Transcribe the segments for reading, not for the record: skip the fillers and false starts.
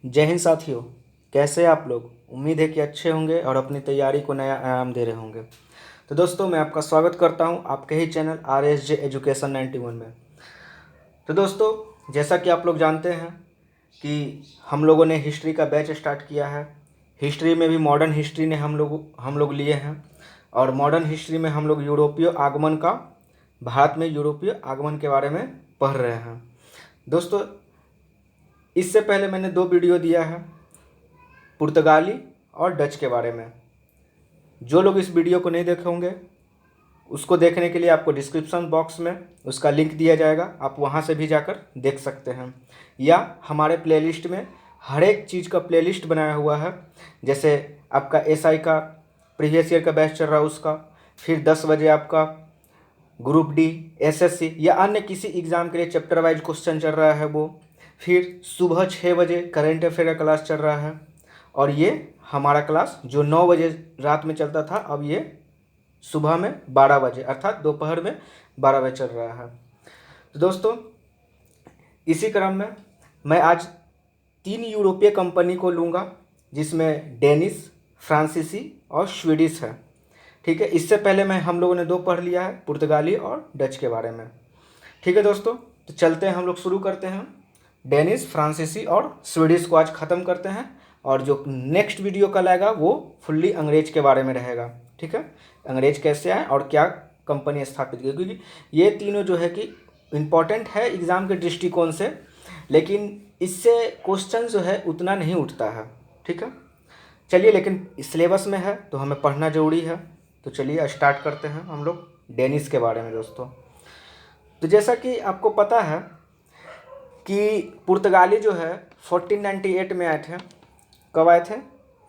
जय हिंद साथियों। कैसे हैं आप लोग? उम्मीद है कि अच्छे होंगे और अपनी तैयारी को नया आयाम दे रहे होंगे। तो दोस्तों, मैं आपका स्वागत करता हूं आपके ही चैनल RSJ एजुकेशन 91 में। तो दोस्तों, जैसा कि आप लोग जानते हैं कि हम लोगों ने हिस्ट्री का बैच स्टार्ट किया है। हिस्ट्री में भी मॉडर्न हिस्ट्री ने हम लोग लिए हैं, और मॉडर्न हिस्ट्री में हम लोग भारत में यूरोपीय आगमन के बारे में पढ़ रहे हैं। दोस्तों, इससे पहले मैंने 2 वीडियो दिया है पुर्तगाली और डच के बारे में। जो लोग इस वीडियो को नहीं देखे होंगे, उसको देखने के लिए आपको डिस्क्रिप्शन बॉक्स में उसका लिंक दिया जाएगा, आप वहाँ से भी जाकर देख सकते हैं। या हमारे प्लेलिस्ट में हर एक चीज़ का प्लेलिस्ट बनाया हुआ है। जैसे आपका SI का प्रीवियस ईयर का बैच चल रहा है उसका, फिर 10 बजे आपका ग्रुप डी, SSC या अन्य किसी एग्ज़ाम के लिए चैप्टर वाइज क्वेश्चन चल रहा है वो, फिर सुबह 6 बजे करेंट अफेयर का क्लास चल रहा है। और ये हमारा क्लास जो 9 बजे रात में चलता था, अब ये सुबह में 12 बजे अर्थात दोपहर में 12 बजे चल रहा है। तो दोस्तों, इसी क्रम में मैं आज 3 यूरोपीय कंपनी को लूँगा, जिसमें डेनिश, फ्रांसीसी और स्वीडिश है। ठीक है, इससे पहले हम लोगों ने 2 पढ़ लिया है, पुर्तगाली और डच के बारे में। ठीक है दोस्तों, तो चलते हैं, हम लोग शुरू करते हैं। डेनिश, फ्रांसीसी और स्वीडिश को आज ख़त्म करते हैं, और जो नेक्स्ट वीडियो कल आएगा वो फुल्ली अंग्रेज के बारे में रहेगा। ठीक है, अंग्रेज कैसे आए और क्या कंपनी स्थापित की, क्योंकि ये तीनों जो है कि इम्पॉर्टेंट है एग्ज़ाम के दृष्टिकोण से, लेकिन इससे क्वेश्चन जो है उतना नहीं उठता है। ठीक है, चलिए, लेकिन सिलेबस में है तो हमें पढ़ना ज़रूरी है। तो चलिए स्टार्ट करते हैं हम लोग डेनिश के बारे में। दोस्तों, तो जैसा कि आपको पता है कि पुर्तगाली जो है 1498 में आए थे। कब आए थे?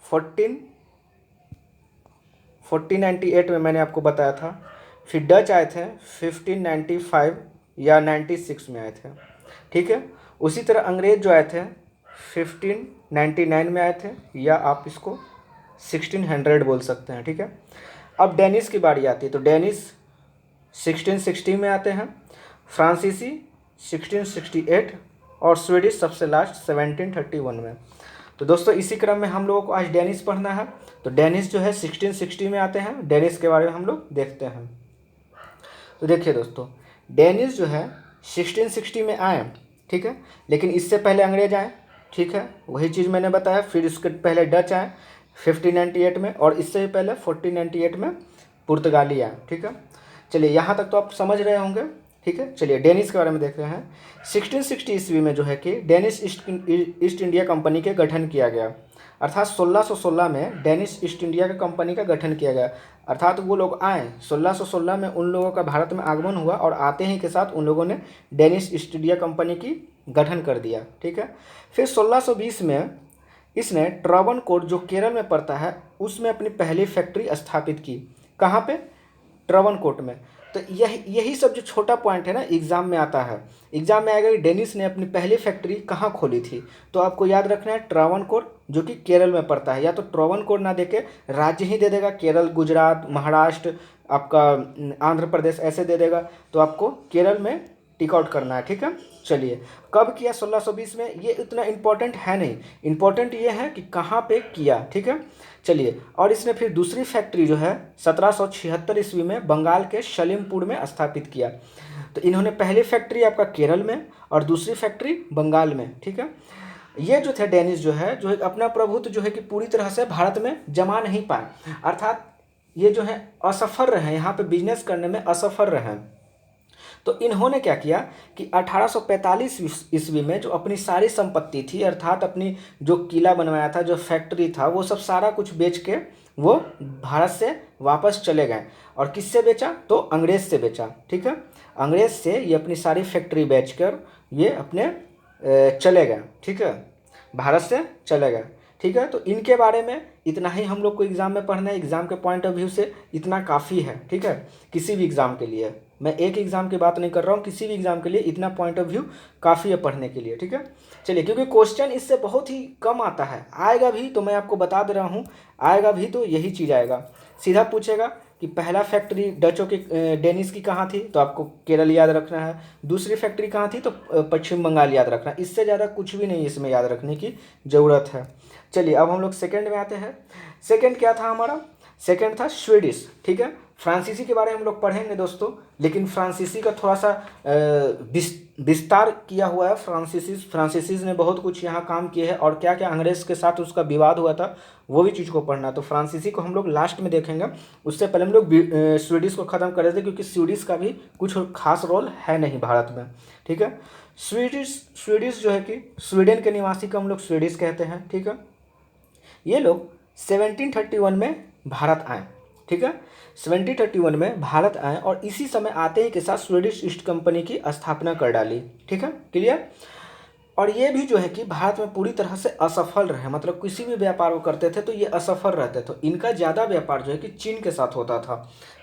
1498 में मैंने आपको बताया था। फिर डच आए थे 1595 या 96 में आए थे। ठीक है, उसी तरह अंग्रेज जो आए थे 1599 में आए थे, या आप इसको 1600 बोल सकते हैं। ठीक है, अब डेनिश की बारी आती है, तो डेनिश 1660 में आते हैं, फ्रांसीसी 1668 और स्वीडिश सबसे लास्ट 1731 में। तो दोस्तों, इसी क्रम में हम लोगों को आज डेनिश पढ़ना है। तो डेनिश जो है 1660 में आते हैं। डेनिश के बारे में हम लोग देखते हैं। तो देखिए दोस्तों, डेनिश जो है 1660 में आए। ठीक है, लेकिन इससे पहले अंग्रेज आए। ठीक है, वही चीज़ मैंने बताया। फिर इसके पहले डच आए 1598 में, और इससे पहले 1498 में पुर्तगाली आए। ठीक है, चलिए यहाँ तक तो आप समझ रहे होंगे। ठीक है, चलिए डेनिश के बारे में देख रहे हैं। 1660 ईस्वी में जो है कि डेनिश ईस्ट इंडिया कंपनी के गठन किया गया, अर्थात 1616 में डेनिश ईस्ट इंडिया कंपनी का गठन किया गया। अर्थात वो लोग आए 1616 में, उन लोगों का भारत में आगमन हुआ, और आते ही के साथ उन लोगों ने डेनिश ईस्ट इंडिया कंपनी की गठन कर दिया। ठीक है, फिर 1620 में इसने ट्रावनकोर जो केरल में पड़ता है उसमें अपनी पहली फैक्ट्री स्थापित की। कहाँ पे? ट्रावनकोर में। तो यही सब जो छोटा पॉइंट है ना, एग्ज़ाम में आता है। एग्ज़ाम में आएगा कि डेनिश ने अपनी पहली फैक्ट्री कहाँ खोली थी, तो आपको याद रखना है ट्रावनकोर, जो कि केरल में पड़ता है। या तो ट्रावनकोर ना देके राज्य ही दे देगा, केरल, गुजरात, महाराष्ट्र, आपका आंध्र प्रदेश, ऐसे दे देगा, तो आपको केरल में टिक आउट करना है। ठीक है, चलिए, कब किया? 1620 में। ये इतना इम्पोर्टेंट है नहीं, इम्पोर्टेंट ये है कि कहाँ पे किया। ठीक है, चलिए, और इसने फिर दूसरी फैक्ट्री जो है 1776 ईस्वी में बंगाल के सलीमपुर में स्थापित किया। तो इन्होंने पहली फैक्ट्री आपका केरल में और दूसरी फैक्ट्री बंगाल में। ठीक है, ये जो थे डेनिश जो है अपना प्रभुत्व जो है कि पूरी तरह से भारत में जमा नहीं पाए, अर्थात ये जो है असफल रहे, यहाँ पे बिजनेस करने में असफल रहे। तो इन्होंने क्या किया कि 1845 ईस्वी में जो अपनी सारी संपत्ति थी, अर्थात अपनी जो किला बनवाया था, जो फैक्ट्री था, वो सब सारा कुछ बेच के वो भारत से वापस चले गए। और किससे बेचा? तो अंग्रेज से बेचा। ठीक है, अंग्रेज से ये अपनी सारी फैक्ट्री बेचकर ये अपने चले गए। ठीक है, भारत से चले गए। ठीक है, तो इनके बारे में इतना ही हम लोग को एग्ज़ाम में पढ़ना है। एग्ज़ाम के पॉइंट ऑफ व्यू से इतना काफ़ी है। ठीक है, किसी भी एग्ज़ाम के लिए, मैं एक एग्ज़ाम की बात नहीं कर रहा हूँ, किसी भी एग्ज़ाम के लिए इतना पॉइंट ऑफ व्यू काफ़ी है पढ़ने के लिए। ठीक है, चलिए, क्योंकि क्वेश्चन इससे बहुत ही कम आता है, आएगा भी तो मैं आपको बता दे रहा हूँ, आएगा भी तो यही चीज़ आएगा। सीधा पूछेगा कि पहला फैक्ट्री डचों की डेनिस की कहाँ थी, तो आपको केरल याद रखना है। दूसरी फैक्ट्री कहाँ थी, तो पश्चिम बंगाल याद रखना है। इससे ज़्यादा कुछ भी नहीं इसमें याद रखने की ज़रूरत है। चलिए अब हम लोग सेकंड में आते हैं। सेकंड क्या था हमारा, सेकंड था स्वीडिश, ठीक है। फ्रांसीसी के बारे में हम लोग पढ़ेंगे दोस्तों, लेकिन फ्रांसीसी का थोड़ा सा विस्तार किया हुआ है। फ्रांसीसीज ने बहुत कुछ यहाँ काम किए हैं, और क्या क्या अंग्रेज के साथ उसका विवाद हुआ था वो भी चीज़ को पढ़ना। तो फ्रांसीसी को हम लोग लास्ट में देखेंगे, उससे पहले हम लोग स्वीडिश को ख़त्म कर देते, क्योंकि स्वीडिश का भी कुछ खास रोल है नहीं भारत में, ठीक है। स्वीडिश जो है कि स्वीडन के निवासी को हम लोग स्वीडिश कहते हैं, ठीक है। ये लोग 1731 में भारत आए, ठीक है। 1731 में भारत आए और इसी समय आते ही के साथ स्वीडिश ईस्ट कंपनी की स्थापना कर डाली, ठीक है, क्लियर। और ये भी जो है कि भारत में पूरी तरह से असफल रहे, मतलब किसी भी व्यापार को करते थे तो ये असफल रहते थे। इनका ज़्यादा व्यापार जो है कि चीन के साथ होता था,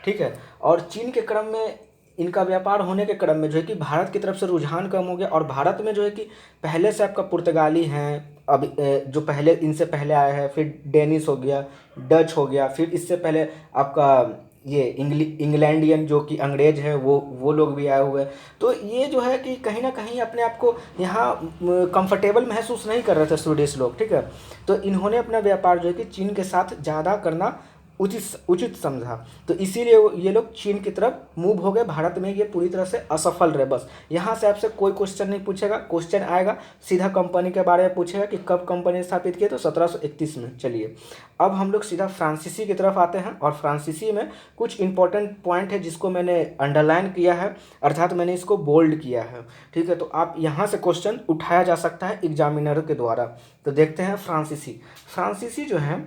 ठीक है। और चीन के क्रम में, इनका व्यापार होने के क्रम में जो है कि भारत की तरफ से रुझान कम हो गया, और भारत में जो है कि पहले से आपका पुर्तगाली हैं, अब जो पहले इनसे पहले आए हैं, फिर डेनिस हो गया, डच हो गया, फिर इससे पहले आपका ये इंग्लैंडियन जो कि अंग्रेज है वो लोग भी आए हुए हैं। तो ये जो है कि कहीं ना कहीं अपने आप को यहाँ कंफर्टेबल महसूस नहीं कर रहे थे स्वीडिश लोग, ठीक है। तो इन्होंने अपना व्यापार जो है कि चीन के साथ ज़्यादा करना उचित समझा, तो इसीलिए ये लोग चीन की तरफ मूव हो गए। भारत में ये पूरी तरह से असफल रहे। बस यहाँ से आपसे कोई क्वेश्चन नहीं पूछेगा, क्वेश्चन आएगा सीधा कंपनी के बारे में पूछेगा कि कब कंपनी स्थापित की, तो 1731 में। चलिए अब हम लोग सीधा फ्रांसीसी की तरफ आते हैं, और फ्रांसीसी में कुछ इंपॉर्टेंट पॉइंट है जिसको मैंने अंडरलाइन किया है, अर्थात मैंने इसको बोल्ड किया है, ठीक है। तो आप यहाँ से क्वेश्चन उठाया जा सकता है एग्जामिनर के द्वारा। तो देखते हैं फ्रांसीसी जो है,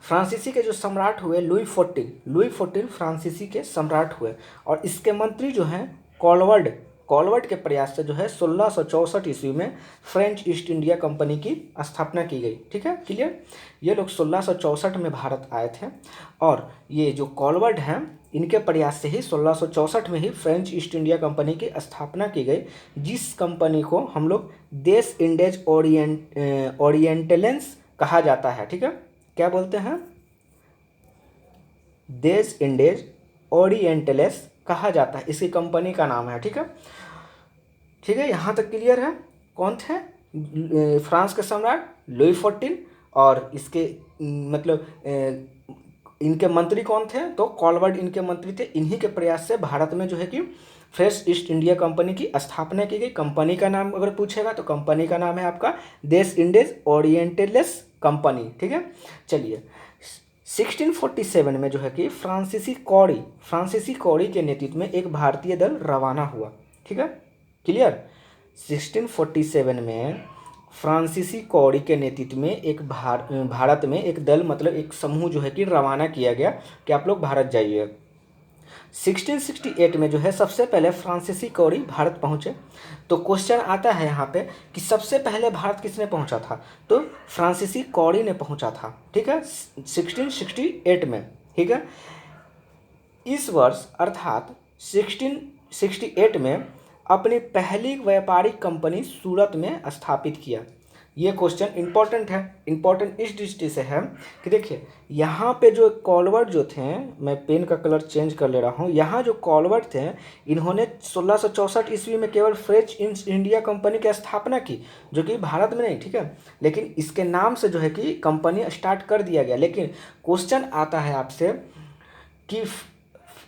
फ्रांसीसी के जो सम्राट हुए लुई 14 फ्रांसीसी के सम्राट हुए, और इसके मंत्री जो हैं कॉलवर्ड के प्रयास से जो है 1664 ईस्वी में फ्रेंच ईस्ट इंडिया कंपनी की स्थापना की गई, ठीक है, क्लियर। ये लोग 1664 में भारत आए थे, और ये जो कॉलवर्ड हैं इनके प्रयास से ही 1664 में ही फ्रेंच ईस्ट इंडिया कंपनी की स्थापना की गई, जिस कंपनी को हम लोग देश इंडेज ओरिएंटलेंस कहा जाता है, ठीक है। क्या बोलते हैं, देश इंडेज ओरिएंटलेस कहा जाता है, इसकी कंपनी का नाम है, ठीक है, ठीक है। यहाँ तक क्लियर है। कौन थे फ्रांस के सम्राट लुई 14, और इसके मतलब इनके मंत्री कौन थे, तो कॉलवर्ड इनके मंत्री थे। इन्हीं के प्रयास से भारत में जो है कि फ्रेंच ईस्ट इंडिया कंपनी की स्थापना की गई। कंपनी का नाम अगर पूछेगा तो कंपनी का नाम है आपका देश इंडेज ओरिएंटलेस कंपनी, ठीक है। चलिए 1647 में जो है कि फ्रांसीसी कौड़ी के नेतृत्व में एक भारतीय दल रवाना हुआ, ठीक है, क्लियर। 1647 में फ्रांसीसी कौड़ी के नेतृत्व में एक भारत में एक दल, मतलब एक समूह जो है कि रवाना किया गया कि आप लोग भारत जाइए। 1668 में जो है सबसे पहले फ्रांसीसी कौड़ी भारत पहुँचे। तो क्वेश्चन आता है यहाँ पे कि सबसे पहले भारत किसने पहुँचा था, तो फ्रांसीसी कौड़ी ने पहुँचा था, ठीक है, 1668 में, ठीक है। इस वर्ष अर्थात 1668 में अपनी पहली व्यापारिक कंपनी सूरत में स्थापित किया। ये क्वेश्चन इंपॉर्टेंट है, इंपॉर्टेंट इस दृष्टि से है कि देखिए यहाँ पे जो कॉलवर्ड जो थे, मैं पेन का कलर चेंज कर ले रहा हूँ, यहाँ जो कॉलवर्ड थे इन्होंने 1664 ईस्वी में केवल फ्रेंच ईस्ट इंडिया कंपनी की स्थापना की, जो कि भारत में नहीं, ठीक है, लेकिन इसके नाम से जो है कि कंपनी स्टार्ट कर दिया गया। लेकिन क्वेश्चन आता है आपसे कि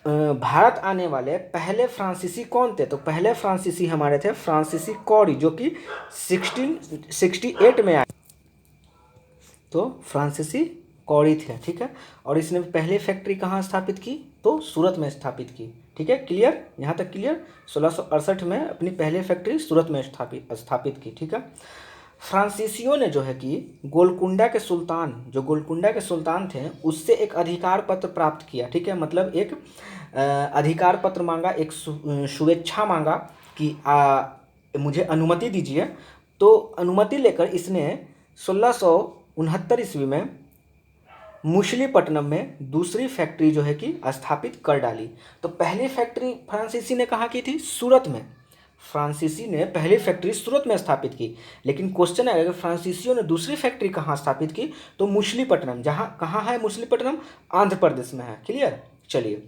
भारत आने वाले पहले फ्रांसीसी कौन थे, तो पहले फ्रांसीसी हमारे थे फ्रांसीसी कौड़ी, जो कि 1668 में आए, तो फ्रांसीसी कौड़ी थे, ठीक है। और इसने पहले फैक्ट्री कहाँ स्थापित की, तो सूरत में स्थापित की, ठीक है, क्लियर, यहाँ तक क्लियर। 1668 में अपनी पहले फैक्ट्री सूरत में स्थापित की, ठीक है। फ्रांसीसियों ने जो है कि गोलकुंडा के सुल्तान थे उससे एक अधिकार पत्र प्राप्त किया, ठीक है, मतलब एक अधिकार पत्र मांगा, एक शुभेच्छा मांगा कि मुझे अनुमति दीजिए। तो अनुमति लेकर इसने 1669 ईस्वी में मुछलीपट्टनम में दूसरी फैक्ट्री जो है कि स्थापित कर डाली। तो पहली फैक्ट्री फ्रांसीसी ने कहाँ की थी, सूरत में। फ्रांसीसी ने पहली फैक्ट्री सूरत में स्थापित की, लेकिन क्वेश्चन है अगर फ्रांसीसियों ने दूसरी फैक्ट्री कहाँ स्थापित की, तो मछलीपट्टनम, जहाँ कहाँ है मछलीपट्टनम, आंध्र प्रदेश में है। क्लियर। चलिए,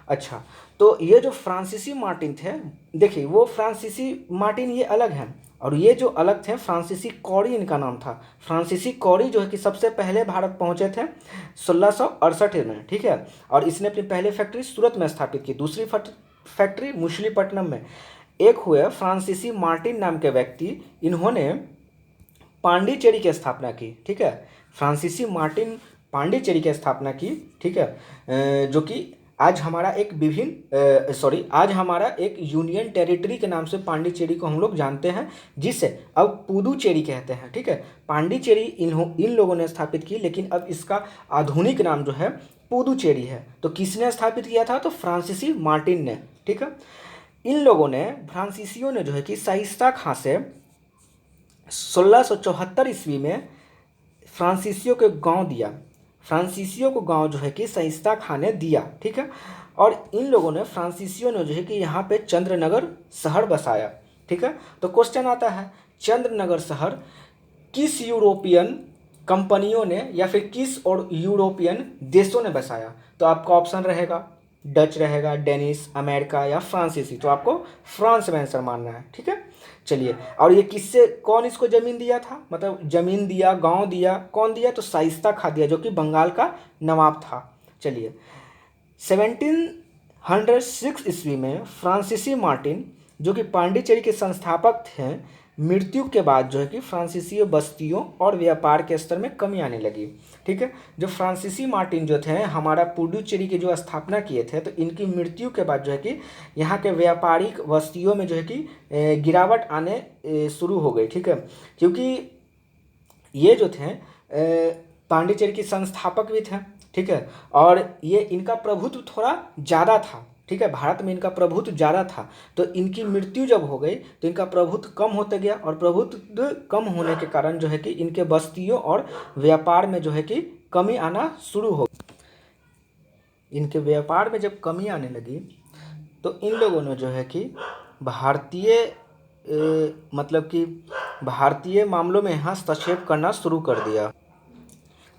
अच्छा, तो ये जो फ्रांसीसी मार्टिन थे, देखिए वो फ्रांसीसी मार्टिन ये अलग हैं, और ये जो अलग थे फ्रांसीसी कौड़ी इनका नाम था। फ्रांसीसी कौड़ी जो है कि सबसे पहले भारत पहुंचे थे 1668 में, ठीक है, और इसने अपनी पहली फैक्ट्री सूरत में स्थापित की, दूसरी फैक्ट्री मछलीपट्टनम में। एक हुए फ्रांसीसी मार्टिन नाम के व्यक्ति, इन्होंने पांडिचेरी की स्थापना की, ठीक है, फ्रांसीसी मार्टिन पांडिचेरी की स्थापना की, ठीक है, जो कि आज हमारा एक आज हमारा एक यूनियन टेरिटरी के नाम से पांडिचेरी को हम लोग जानते हैं, जिसे अब पुदुचेरी कहते हैं, ठीक है। पांडिचेरी इन लोगों ने स्थापित की, लेकिन अब इसका आधुनिक नाम जो है पुदुचेरी है। तो किसने स्थापित किया था, तो फ्रांसीसी मार्टिन ने, ठीक है। इन लोगों ने, फ्रांसीसियों ने जो है कि शाइस्ता खां से 1674 ईस्वी में फ्रांसीसियों को गांव दिया, फ्रांसीसियों को गांव जो है कि शाइस्ता खां ने दिया, ठीक है। और इन लोगों ने, फ्रांसीसियों ने जो है कि यहाँ पे चंद्रनगर शहर बसाया, ठीक है। तो क्वेश्चन आता है, चंद्रनगर शहर किस यूरोपियन कंपनियों ने या फिर किस और यूरोपियन देशों ने बसाया, तो आपका ऑप्शन रहेगा डच रहेगा, डेनिश, अमेरिका या फ्रांसीसी। तो आपको फ्रांस में आंसर मानना है, ठीक है। चलिए, और ये किससे, कौन इसको ज़मीन दिया था, मतलब ज़मीन दिया, गांव दिया, कौन दिया, तो शाइस्ता खां दिया, जो कि बंगाल का नवाब था। चलिए, 1706 ईस्वी में फ्रांसीसी मार्टिन, जो कि पांडिचेरी के संस्थापक थे, मृत्यु के बाद जो है कि फ्रांसीसी बस्तियों और व्यापार के स्तर में कमी आने लगी, ठीक है। जो फ्रांसीसी मार्टिन जो थे हमारा पुडुचेरी की जो स्थापना किए थे, तो इनकी मृत्यु के बाद जो है कि यहाँ के व्यापारिक बस्तियों में जो है कि गिरावट आने शुरू हो गई, ठीक है, क्योंकि ये जो थे पांडिचेरी के संस्थापक भी थे, ठीक है, और ये इनका प्रभुत्व थोड़ा ज़्यादा था, ठीक है, भारत में इनका प्रभुत्व ज़्यादा था। तो इनकी मृत्यु जब हो गई तो इनका प्रभुत्व कम होता गया, और प्रभुत्व कम होने के कारण जो है कि इनके बस्तियों और व्यापार में जो है कि कमी आना शुरू हो, इनके व्यापार में जब कमी आने लगी तो इन लोगों ने जो है कि मतलब कि भारतीय मामलों में हस्तक्षेप करना शुरू कर दिया।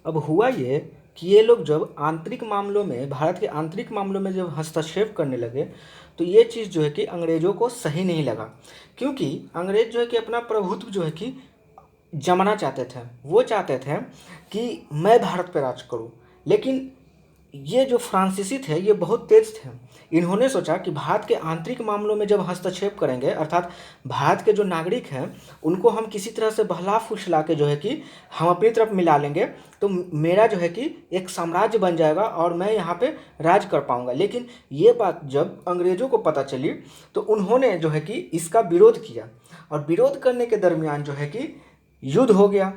अब हुआ ये कि ये लोग जब आंतरिक मामलों में, भारत के आंतरिक मामलों में जब हस्तक्षेप करने लगे, तो ये चीज़ जो है कि अंग्रेज़ों को सही नहीं लगा, क्योंकि अंग्रेज़ जो है कि अपना प्रभुत्व जो है कि जमाना चाहते थे। वो चाहते थे कि मैं भारत पर राज करूं, लेकिन ये जो फ्रांसीसी थे ये बहुत तेज थे। इन्होंने सोचा कि भारत के आंतरिक मामलों में जब हस्तक्षेप करेंगे, अर्थात भारत के जो नागरिक हैं उनको हम किसी तरह से बहला फुसला के जो है कि हम अपनी तरफ मिला लेंगे, तो मेरा जो है कि एक साम्राज्य बन जाएगा और मैं यहाँ पे राज कर पाऊँगा। लेकिन ये बात जब अंग्रेज़ों को पता चली तो उन्होंने जो है कि इसका विरोध किया, और विरोध करने के दरमियान जो है कि युद्ध हो गया।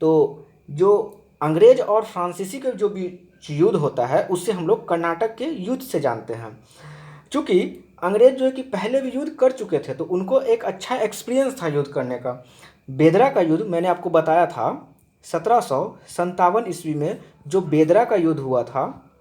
तो जो अंग्रेज और फ्रांसीसी के जो भी युद्ध होता है उससे हम लोग कर्नाटक के युद्ध से जानते हैं। चूँकि अंग्रेज जो है कि पहले भी युद्ध कर चुके थे तो उनको एक अच्छा एक्सपीरियंस था युद्ध करने का। बेदरा का युद्ध मैंने आपको बताया था 1757 ईस्वी में जो बेदरा का युद्ध हुआ था,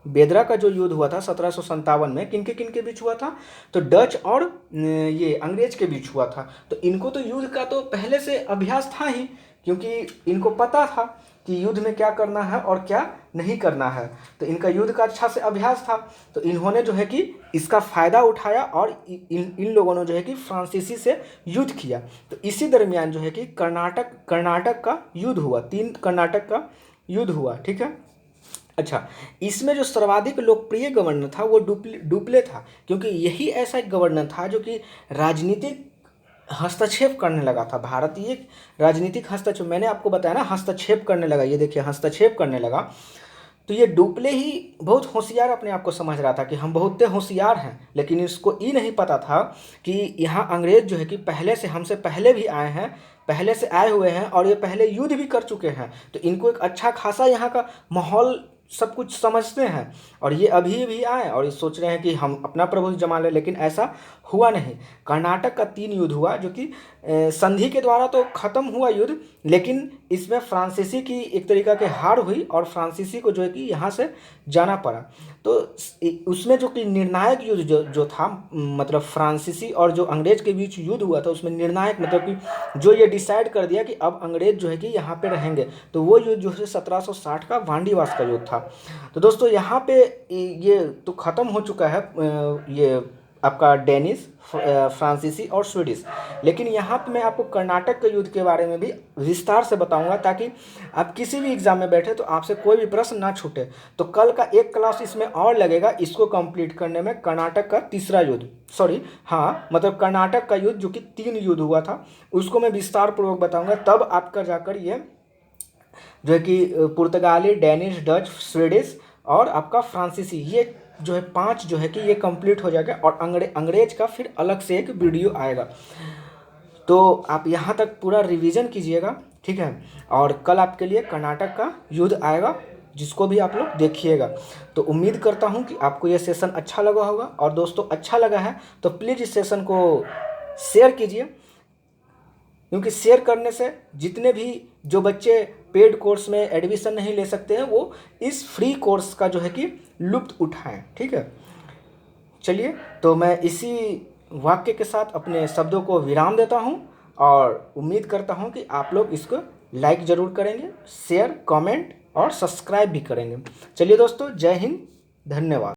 बेदरा का जो युद्ध हुआ था 1757 में किनके किनके बीच हुआ था, तो डच और ये अंग्रेज के बीच हुआ था। तो इनको तो युद्ध का तो पहले से अभ्यास था ही, क्योंकि इनको पता था कि युद्ध में क्या करना है और क्या नहीं करना है, तो इनका युद्ध का अच्छा से अभ्यास था। तो इन्होंने जो है कि इसका फ़ायदा उठाया और इन लोगों ने जो है कि फ्रांसीसी से युद्ध किया। तो इसी दरमियान जो है कि कर्नाटक का युद्ध हुआ, 3 कर्नाटक का युद्ध हुआ, ठीक है। अच्छा, इसमें जो सर्वाधिक लोकप्रिय गवर्नर था वो डुप्ले था, क्योंकि यही ऐसा एक गवर्नर था जो कि राजनीतिक हस्तक्षेप करने लगा था। भारतीय राजनीतिक हस्तक्षेप, मैंने आपको बताया ना, हस्तक्षेप करने लगा, ये देखिए हस्तक्षेप करने लगा। तो ये डुप्ले ही बहुत होशियार अपने आप को समझ रहा था कि हम बहुत होशियार हैं, लेकिन इसको ये नहीं पता था कि यहाँ अंग्रेज़ जो है कि पहले से, हमसे पहले भी आए हैं, पहले से आए हुए हैं और ये पहले युद्ध भी कर चुके हैं। तो इनको एक अच्छा खासा यहाँ का माहौल सब कुछ समझते हैं और ये अभी भी आए और ये सोच रहे हैं कि हम अपना प्रभुत्व जमा लें, लेकिन ऐसा हुआ नहीं। कर्नाटक का 3 युद्ध हुआ जो कि संधि के द्वारा तो खत्म हुआ युद्ध, लेकिन इसमें फ्रांसीसी की एक तरीका की हार हुई और फ्रांसीसी को जो है कि यहाँ से जाना पड़ा। तो उसमें जो कि निर्णायक युद्ध जो था, मतलब फ्रांसीसी और जो अंग्रेज के बीच युद्ध हुआ था, उसमें निर्णायक मतलब कि जो ये डिसाइड कर दिया कि अब अंग्रेज जो है कि यहाँ पे रहेंगे, तो वो युद्ध जो है 1760 का वांडीवास का युद्ध था। तो दोस्तों यहाँ पे ये तो ख़त्म हो चुका है, ये आपका डेनिश, फ्रांसीसी और स्वीडिश। लेकिन यहाँ पे मैं आपको कर्नाटक के युद्ध के बारे में भी विस्तार से बताऊंगा, ताकि आप किसी भी एग्जाम में बैठे तो आपसे कोई भी प्रश्न ना छूटे। तो कल का एक क्लास इसमें और लगेगा इसको कंप्लीट करने में, कर्नाटक का तीसरा युद्ध, सॉरी हाँ मतलब कर्नाटक का युद्ध जो कि 3 युद्ध हुआ था, उसको मैं विस्तार पूर्वक बताऊंगा। तब आपका जाकर ये जो है कि पुर्तगाली, डेनिश, डच, स्वीडिश और आपका फ्रांसीसी, ये जो है 5 जो है कि ये कंप्लीट हो जाएगा और अंग्रेज का फिर अलग से एक वीडियो आएगा। तो आप यहाँ तक पूरा रिवीजन कीजिएगा, ठीक है। और कल आपके लिए कर्नाटक का युद्ध आएगा, जिसको भी आप लोग देखिएगा। तो उम्मीद करता हूँ कि आपको ये सेशन अच्छा लगा होगा, और दोस्तों अच्छा लगा है तो प्लीज़ इस सेशन को शेयर कीजिए, क्योंकि शेयर करने से जितने भी जो बच्चे पेड कोर्स में एडमिशन नहीं ले सकते हैं वो इस फ्री कोर्स का जो है कि लुत्फ़ उठाएं, ठीक है। चलिए, तो मैं इसी वाक्य के साथ अपने शब्दों को विराम देता हूं और उम्मीद करता हूं कि आप लोग इसको लाइक ज़रूर करेंगे, शेयर, कमेंट और सब्सक्राइब भी करेंगे। चलिए दोस्तों, जय हिंद, धन्यवाद।